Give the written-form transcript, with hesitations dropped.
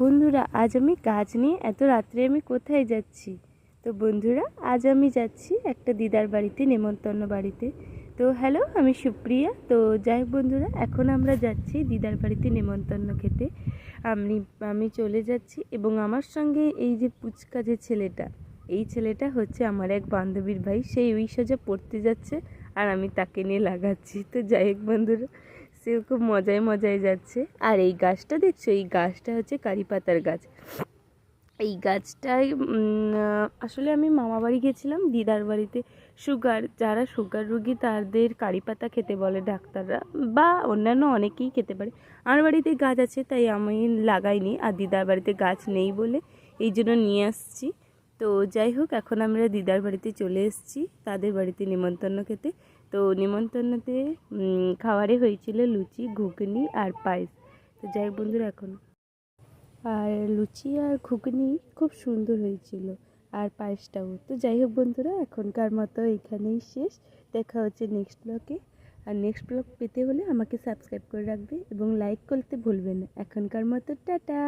বন্ধুরা, আজ আমি গাছ নিয়ে এত রাত্রে আমি কোথায় যাচ্ছি? তো বন্ধুরা, আজ আমি যাচ্ছি একটা দিদার বাড়িতে, নেমন্তন্ন বাড়িতে। তো হ্যালো, আমি সুপ্রিয়া। তো যাই হোক বন্ধুরা, এখন আমরা যাচ্ছি দিদার বাড়িতে নেমন্তন্ন খেতে। আমি আমি চলে যাচ্ছি এবং আমার সঙ্গে এই যে পুচকা যে ছেলেটা, এই ছেলেটা হচ্ছে আমার এক বান্ধবীর ভাই। সেই ওই সোজা পড়তে যাচ্ছে আর আমি তাকে নিয়ে লাগাচ্ছি। তো যাই হোক বন্ধুরা, সে খুব মজায় মজায় যাচ্ছে। আর এই গাছটা দেখছো, এই গাছটা হচ্ছে কারি পাতার গাছ। এই গাছটায় আসলে আমি মামা বাড়ি গেছিলাম দিদার বাড়িতে। যারা সুগার রুগী তাদের কারি পাতা খেতে বলে ডাক্তাররা, বা অন্যান্য অনেকেই খেতে পারে। আমার বাড়িতে গাছ আছে তাই আমি লাগাইনি, আর দিদার বাড়িতে গাছ নেই বলে এই জন্য নিয়ে আসছি। তো যাই হোক, এখন আমরা দিদার বাড়িতে চলে এসেছি তাদের বাড়িতে নেমন্তন্ন খেতে। তো নেমন্তন্নতে খাবারে হয়েছিল লুচি, ঘুগনি আর পায়েস। তো যাই হোক বন্ধুরা, এখন আর লুচি আর ঘুগনি খুব সুন্দর হয়েছিল, আর পায়েসটাও। তো যাই হোক বন্ধুরা, এখনকার মতো এখানেই শেষ। দেখা হচ্ছে নেক্সট ব্লগে। আর নেক্সট ব্লগ পেতে হলে আমাকে সাবস্ক্রাইব করে রাখবে এবং লাইক করতে ভুলবেন না। এখনকার মতো টাটা।